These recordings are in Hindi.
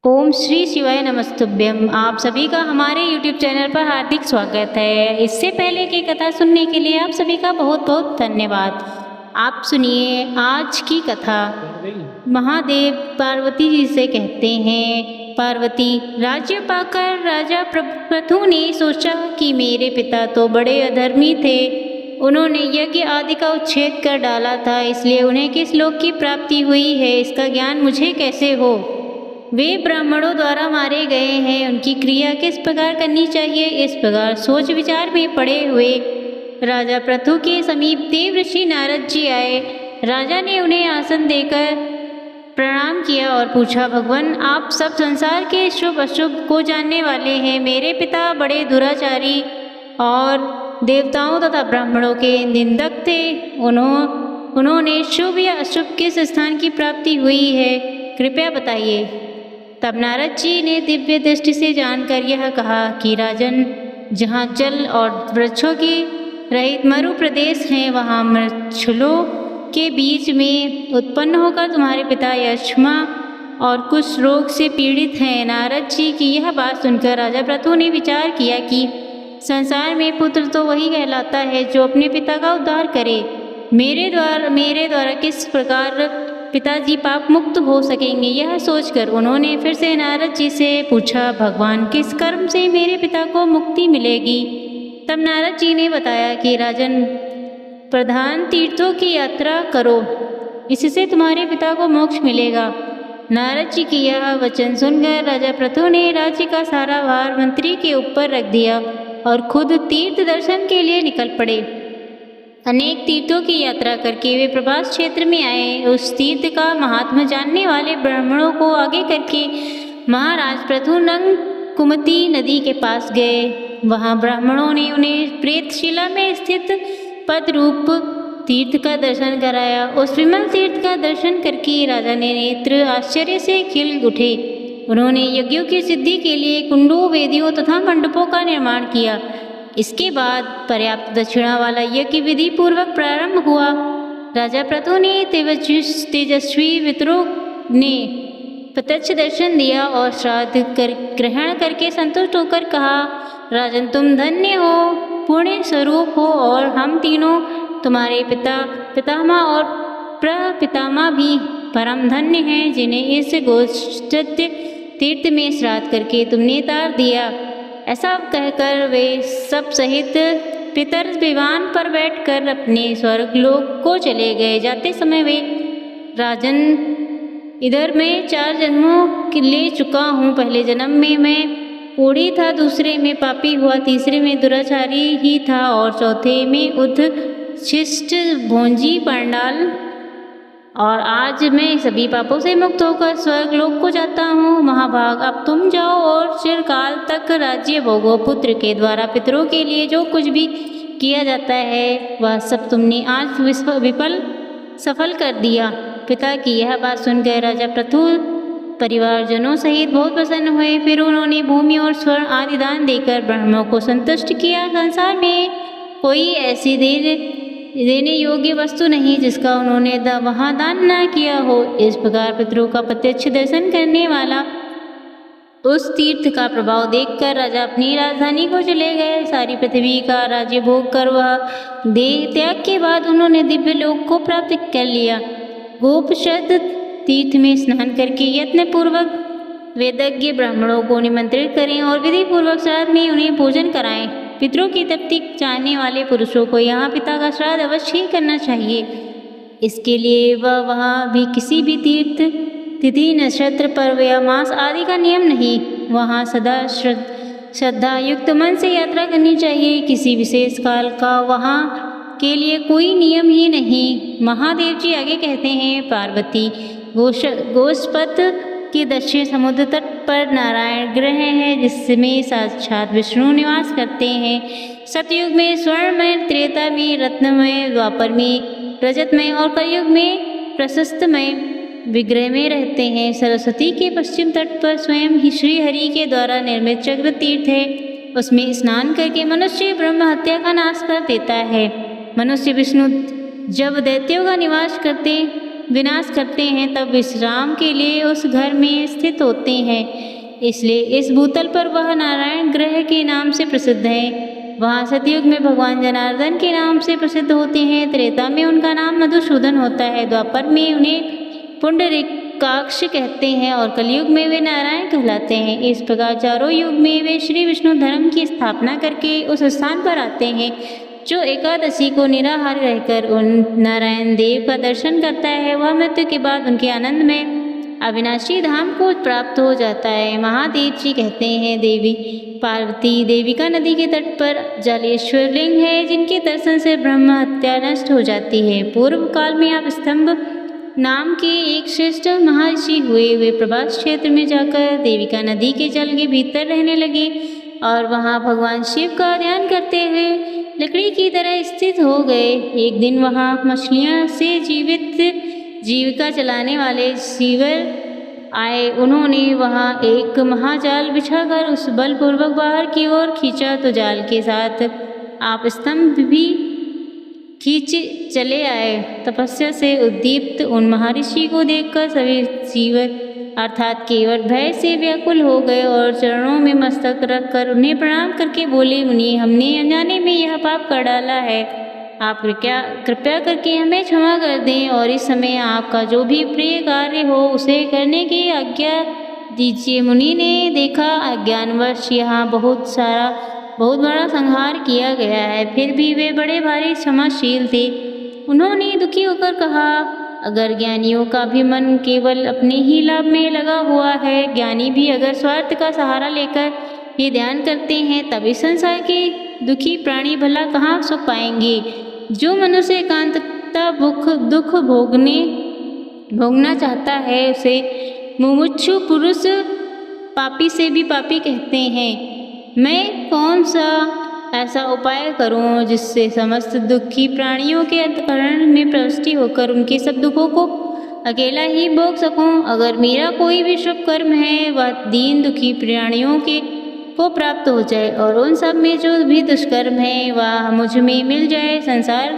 ओम श्री शिवाय नमस्तुभ्यम। आप सभी का हमारे YouTube चैनल पर हार्दिक स्वागत है। इससे पहले की कथा सुनने के लिए आप सभी का बहुत बहुत धन्यवाद। आप सुनिए आज की कथा। महादेव पार्वती जी से कहते हैं, पार्वती, राज्य पाकर राजा प्रथु ने सोचा कि मेरे पिता तो बड़े अधर्मी थे। उन्होंने यज्ञ आदि का उच्छेद कर डाला था, इसलिए उन्हें किस लोक की प्राप्ति हुई है इसका ज्ञान मुझे कैसे हो। वे ब्राह्मणों द्वारा मारे गए हैं, उनकी क्रिया किस प्रकार करनी चाहिए। इस प्रकार सोच विचार में पड़े हुए राजा प्रथु के समीप देव ऋषि नारद जी आए। राजा ने उन्हें आसन देकर प्रणाम किया और पूछा, भगवान, आप सब संसार के शुभ अशुभ को जानने वाले हैं। मेरे पिता बड़े दुराचारी और देवताओं तथा ब्राह्मणों के निंदक थे। उन्होंने शुभ या अशुभ किस स्थान की प्राप्ति हुई है, कृपया बताइए। तब नारद जी ने दिव्य दृष्टि से जानकर यह कहा कि राजन, जहाँ जल और वृक्षों की रहित मरु प्रदेश हैं, वहाँ मृच्छलों के बीच में उत्पन्न होकर तुम्हारे पिता यक्ष्मा और कुछ रोग से पीड़ित हैं। नारद जी की यह बात सुनकर राजा प्रथु ने विचार किया कि संसार में पुत्र तो वही कहलाता है जो अपने पिता का उद्धार करे। मेरे द्वारा किस प्रकार पिताजी पाप मुक्त हो सकेंगे, यह सोचकर उन्होंने फिर से नारद जी से पूछा, भगवान, किस कर्म से मेरे पिता को मुक्ति मिलेगी। तब नारद जी ने बताया कि राजन, प्रधान तीर्थों की यात्रा करो, इससे तुम्हारे पिता को मोक्ष मिलेगा। नारद जी की यह वचन सुनकर राजा प्रथु ने राज्य का सारा भार मंत्री के ऊपर रख दिया और खुद तीर्थ दर्शन के लिए निकल पड़े। अनेक तीर्थों की यात्रा करके वे प्रभास क्षेत्र में आए। उस तीर्थ का महात्मा जानने वाले ब्राह्मणों को आगे करके महाराज प्रथु नंग कुमति नदी के पास गए। वहां ब्राह्मणों ने उन्हें प्रेतशिला में स्थित पद रूप तीर्थ का दर्शन कराया। उस विमल तीर्थ का दर्शन करके राजा ने नेत्र आश्चर्य से खिल उठे। उन्होंने यज्ञों की सिद्धि के लिए कुंडों, वेदियों तथा मंडपों का निर्माण किया। इसके बाद पर्याप्त दक्षिणा वाला यज्ञ विधि पूर्वक प्रारंभ हुआ। राजा प्रथु ने तेजस्वी पितरों ने प्रत्यक्ष दर्शन दिया और श्राद्ध ग्रहण करके संतुष्ट होकर कहा, राजन, तुम धन्य हो, पुण्य स्वरूप हो और हम तीनों तुम्हारे पिता, पितामह और प्रपितामह भी परम धन्य हैं, जिन्हें इस गोष्ठ्य तीर्थ में श्राद्ध करके तुमने तार दिया। ऐसा कहकर वे सब सहित पितर विमान पर बैठकर अपने स्वर्ग लोक को चले गए। जाते समय वे, राजन, इधर मैं 4 जन्मों के ले चुका हूँ। पहले जन्म में मैं कोढ़ी था, दूसरे में पापी हुआ, तीसरे में दुराचारी ही था और चौथे में उद्शिष्ट भोंजी पंडाल, और आज मैं सभी पापों से मुक्त होकर स्वर्ग लोक को जाता हूँ। महाभाग, अब तुम जाओ और चिरकाल तक राज्य भोगो। पुत्र के द्वारा पितरों के लिए जो कुछ भी किया जाता है वह सब तुमने आज सफल कर दिया। पिता की यह बात सुनकर राजा प्रथु परिवारजनों सहित बहुत प्रसन्न हुए। फिर उन्होंने भूमि और स्वर्ण आदि दान देकर ब्राह्मणों को संतुष्ट किया। संसार में कोई ऐसी देने योग्य वस्तु नहीं जिसका उन्होंने वहाँ दान न किया हो। इस प्रकार पितरों का प्रत्यक्ष दर्शन करने वाला उस तीर्थ का प्रभाव देखकर राजा अपनी राजधानी को चले गए। सारी पृथ्वी का राज्य भोग कर वह देह त्याग के बाद उन्होंने दिव्य लोक को प्राप्त कर लिया। गोपशद तीर्थ में स्नान करके यत्न पूर्वक वेदज्ञ ब्राह्मणों को निमंत्रित करें और विधि पूर्वक श्राद्ध में उन्हें भोजन कराएं। पितरों की तृप्ति चाहने वाले पुरुषों को यहाँ पिता का श्राद्ध अवश्य ही करना चाहिए। इसके लिए वह वहाँ भी किसी भी तीर्थ, तिथि, नक्षत्र, पर्व या मास आदि का नियम नहीं, वहाँ सदा श्रद्धा युक्त मन से यात्रा करनी चाहिए। किसी विशेष काल का वहाँ के लिए कोई नियम ही नहीं। महादेव जी आगे कहते हैं, पार्वती, गोष्पद के दक्षिण समुद्र तट पर नारायण ग्रह है, जिसमें साक्षात विष्णु निवास करते हैं। सतयुग में स्वर्णमय, त्रेता में रत्नमय, द्वापर में रजतमय और कलयुग में प्रशस्तमय विग्रह में रहते हैं। सरस्वती के पश्चिम तट पर स्वयं ही श्री हरि के द्वारा निर्मित चक्र तीर्थ है। उसमें स्नान करके मनुष्य ब्रह्म हत्या का नाश कर देता है। मनुष्य विष्णु जब दैत्यों का निवास करते विनाश करते हैं तब विश्राम के लिए उस घर में स्थित होते हैं। इसलिए इस भूतल पर वह नारायण ग्रह के नाम से प्रसिद्ध है। वहाँ सतयुग में भगवान जनार्दन के नाम से प्रसिद्ध होते हैं। त्रेता में उनका नाम मधुसूदन होता है। द्वापर में उन्हें पुंडरीकाक्ष कहते हैं और कलयुग में वे नारायण कहलाते हैं। इस प्रकार चारों युग में वे श्री विष्णु धर्म की स्थापना करके उस स्थान पर आते हैं जो एकादशी को निराहार रहकर उन नारायण देव का दर्शन करता है। वह मृत्यु के बाद उनके आनंद में अविनाशी धाम को प्राप्त हो जाता है। महादेव जी कहते हैं, देवी पार्वती देविका नदी के तट पर जलेश्वर लिंग है जिनके दर्शन से ब्रह्म हत्या नष्ट हो जाती है। पूर्व काल में आप स्तंभ नाम के एक श्रेष्ठ महर्षि हुए। वे प्रभास क्षेत्र में जाकर देविका नदी के जल के भीतर रहने लगे और वहाँ भगवान शिव का ध्यान करते हुए लकड़ी की तरह स्थित हो गए। एक दिन वहाँ मछलियाँ से जीविका चलाने वाले सीवर आए। उन्होंने वहाँ एक महाजाल बिछाकर उस बलपूर्वक बाहर की ओर खींचा तो जाल के साथ आप स्तंभ भी खींच चले आए। तपस्या से उद्दीप्त उन महर्षि को देखकर सभी सीवर अर्थात केवट भय से व्याकुल हो गए और चरणों में मस्तक रखकर उन्हें प्रणाम करके बोले, मुनि हमने अनजाने में यह पाप कर डाला है। आप कृपया करके हमें क्षमा कर दें और इस समय आपका जो भी प्रिय कार्य हो उसे करने की आज्ञा दीजिए। मुनि ने देखा अज्ञानवश यहाँ बहुत बड़ा संहार किया गया है, फिर भी वे बड़े भारी क्षमाशील थे। उन्होंने दुखी होकर कहा, अगर ज्ञानियों का भी मन केवल अपने ही लाभ में लगा हुआ है, ज्ञानी भी अगर स्वार्थ का सहारा लेकर ये ध्यान करते हैं तब इस संसार के दुखी प्राणी भला कहाँ सुख पाएंगे। जो मनुष्य एकांतता दुख भोगना चाहता है उसे मुमुक्षु पुरुष पापी से भी पापी कहते हैं। मैं कौन सा ऐसा उपाय करूं जिससे समस्त दुखी प्राणियों के अंतःकरण में प्रविष्टि होकर उनके सब दुखों को अकेला ही भोग सकूं। अगर मेरा कोई भी शुभ कर्म है वह दीन दुखी प्राणियों को प्राप्त हो जाए और उन सब में जो भी दुष्कर्म है वह मुझ में मिल जाए। संसार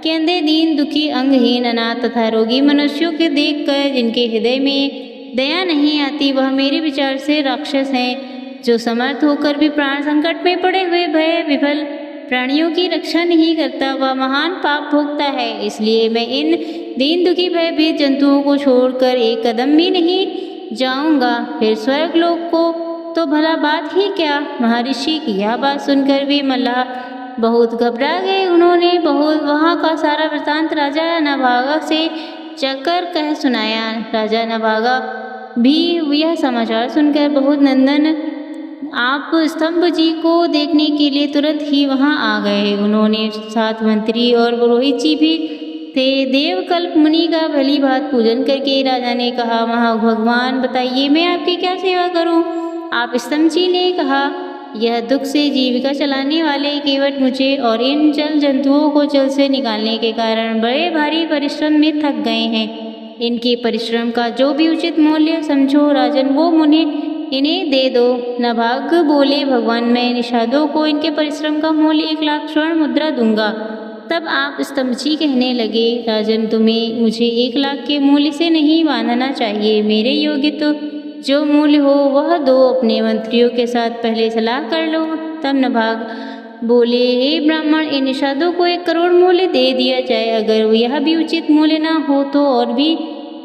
के अंधे दीन दुखी अंगहीन अनाथ तथा रोगी मनुष्यों के देखकर जिनके हृदय में दया नहीं आती वह मेरे विचार से राक्षस हैं। जो समर्थ होकर भी प्राण संकट में पड़े हुए भय विफल प्राणियों की रक्षा नहीं करता वह महान पाप भोगता है। इसलिए मैं इन दीन दुखी भयभीत जंतुओं को छोड़कर एक कदम भी नहीं जाऊंगा। फिर स्वर्ग लोक को तो भला बात ही क्या। महर्षि की यह बात सुनकर भी मल्लाह बहुत घबरा गए। उन्होंने वहाँ का सारा वृतांत राजा नभागा से जाकर कह सुनाया। राजा नभागा भी यह समाचार सुनकर बहुत नंदन आप स्तंभ जी को देखने के लिए तुरंत ही वहाँ आ गए। उन्होंने साथ मंत्री और पुरोहित जी भी थे। देवकल्प मुनि का भली भांति पूजन करके राजा ने कहा, भगवान बताइए मैं आपकी क्या सेवा करूं। आप स्तंभ जी ने कहा, यह दुख से जीविका चलाने वाले केवट मुझे और इन जल जंतुओं को जल से निकालने के कारण बड़े भारी परिश्रम में थक गए हैं। इनके परिश्रम का जो भी उचित मूल्य समझो राजन वो मुझे इन्हें दे दो। नभाग बोले, भगवान मैं निषादों को इनके परिश्रम का मूल्य 1 लाख स्वर्ण मुद्रा दूंगा। तब आप स्तंभ जी कहने लगे, राजन तुम्हें मुझे 1 लाख के मूल्य से नहीं बांधना चाहिए। मेरे योग्य तो जो मूल्य हो वह दो। अपने मंत्रियों के साथ पहले सलाह कर लो। तब नभाग बोले, हे ब्राह्मण इन निषादों को 1 करोड़ मूल्य दे दिया जाए। अगर यह भी उचित मूल्य न हो तो और भी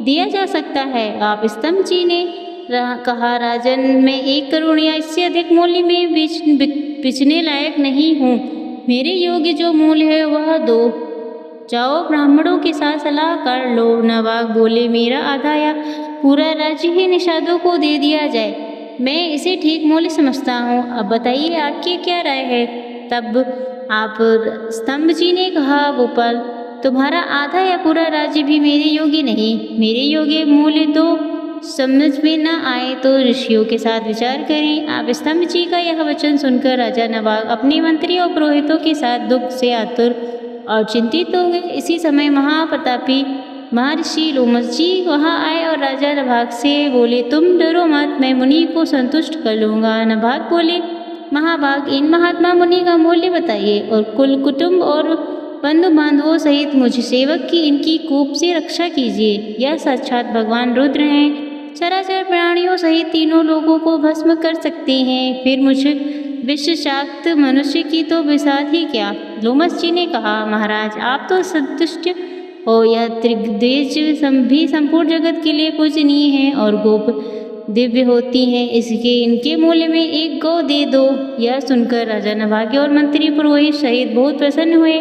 दिया जा सकता है। आप स्तंभ जी ने कहा, राजन मैं 1 करोड़ या इससे अधिक मूल्य में बेचने लायक नहीं हूँ। मेरे योग्य जो मूल्य है वह दो। जाओ ब्राह्मणों के साथ सलाह कर लो। नवाब बोले, मेरा आधा या पूरा राज्य ही निषादों को दे दिया जाए। मैं इसे ठीक मूल्य समझता हूँ। अब बताइए आपकी क्या राय है। तब आप स्तंभ जी ने कहा, गोपाल तुम्हारा आधा या पूरा राज्य भी मेरे योग्य नहीं। मेरे योग्य मूल्य तो समझ में न आए तो ऋषियों के साथ विचार करें। आप स्तंभ जी का यह वचन सुनकर राजा नवाब अपने मंत्री और पुरोहितों के साथ दुख से आतुर और चिंतित हो गए। इसी समय महाप्रतापी महर्षि लोमस जी वहाँ आए और राजा नभाग से बोले, तुम डरो मत, मैं मुनि को संतुष्ट कर लूँगा। नभाग बोले, महाभाग इन महात्मा मुनि का मूल्य बताइए और कुल कुटुंब और बंधु बांधवों सहित मुझ सेवक की इनकी कोप से रक्षा कीजिए। यह साक्षात भगवान रुद्र हैं, चराचर प्राणियों सहित तीनों लोगों को भस्म कर सकते हैं। फिर मुझ विषशाक्त मनुष्य की तो विसात ही क्या। लोमस जी ने कहा, महाराज आप तो संतुष्ट हो। यह त्रिग्देश भी संपूर्ण जगत के लिए पूजनीय है और गोप दिव्य होती हैं, इसके इनके मूल्य में एक गौ दे दो। यह सुनकर राजा नभाग्य और मंत्री पुरोहित सहित बहुत प्रसन्न हुए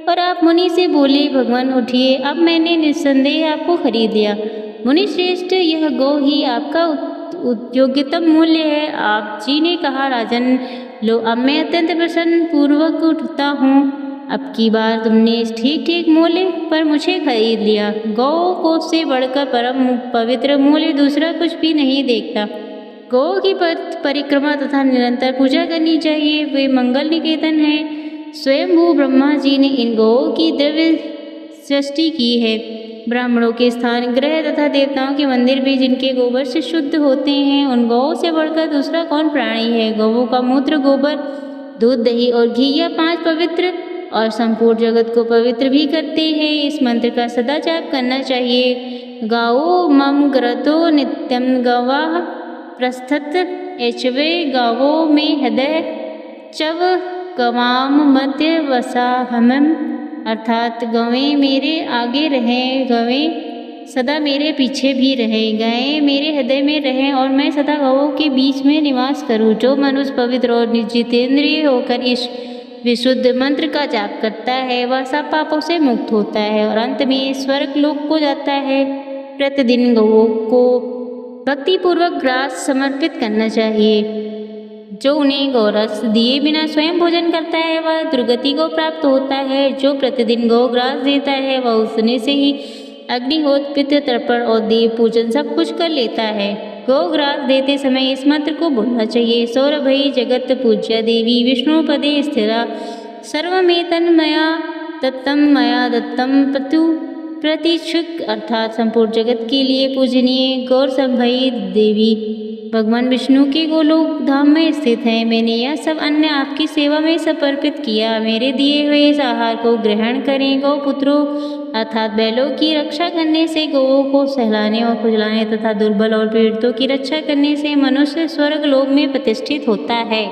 और आप मुनि से बोले, भगवान उठिए, अब मैंने निस्संदेह आपको खरीद लिया। मुनि श्रेष्ठ, यह गौ ही आपका योग्यतम मूल्य है। आप जी ने कहा, राजन लो, अब मैं अत्यंत प्रसन्न पूर्वक उठता हूँ। अब की बार तुमने ठीक ठीक मूल्य पर मुझे खरीद लिया। गौ को से बढ़कर परम पवित्र मूल्य दूसरा कुछ भी नहीं देखता। गौ की परिक्रमा तथा निरंतर पूजा करनी चाहिए, वे मंगल निकेतन है। स्वयंभू ब्रह्मा जी ने इन गौओं की द्रव्य सृष्टि की है। ब्राह्मणों के स्थान ग्रह तथा देवताओं के मंदिर भी जिनके गोबर से शुद्ध होते हैं, उन गौओं से बढ़कर दूसरा कौन प्राणी है। गौओं का मूत्र, गोबर, दूध, दही और घी यह 5 पवित्र और संपूर्ण जगत को पवित्र भी करते हैं। इस मंत्र का सदा जाप करना चाहिए। गावो मम ग्रतो नित्यम गवाह प्रस्थत एचवे गावो में हृदय चव गवाम मध्य वसा हमम, अर्थात गवें मेरे आगे रहें, गवें सदा मेरे पीछे भी रहें, गायें मेरे हृदय में रहें और मैं सदा गवों के बीच में निवास करूं। जो मनुष्य पवित्र और जितेंद्रिय होकर इस विशुद्ध मंत्र का जाप करता है, वह सब पापों से मुक्त होता है और अंत में स्वर्ग लोक को जाता है। प्रतिदिन गौओं को भक्तिपूर्वक ग्रास समर्पित करना चाहिए। जो उन्हें गौरस दिए बिना स्वयं भोजन करता है, वह दुर्गति को प्राप्त होता है। जो प्रतिदिन गौ ग्रास देता है, वह उसने से ही अग्निहोत्र, पितृ तर्पण और देव पूजन सब कुछ कर लेता है। गौ ग्रास देते समय इस मंत्र को बोलना चाहिए। सौरभई जगत पूज्या देवी विष्णु पदे स्थिरा, सर्वमेतन्मया दत्तम मया दत्तम पतु प्रतिक्षुक, अर्थात संपूर्ण जगत के लिए पूजनीय गौर संभई देवी भगवान विष्णु के गोलोक धाम में स्थित है। मैंने यह सब अन्न आपकी सेवा में समर्पित किया। मेरे दिए हुए इस आहार को ग्रहण करें। गौ पुत्रों अर्थात बैलों की रक्षा करने से, गौओं को सहलाने और खुजलाने तथा दुर्बल और पीड़ितों की रक्षा करने से मनुष्य स्वर्ग लोक में प्रतिष्ठित होता है।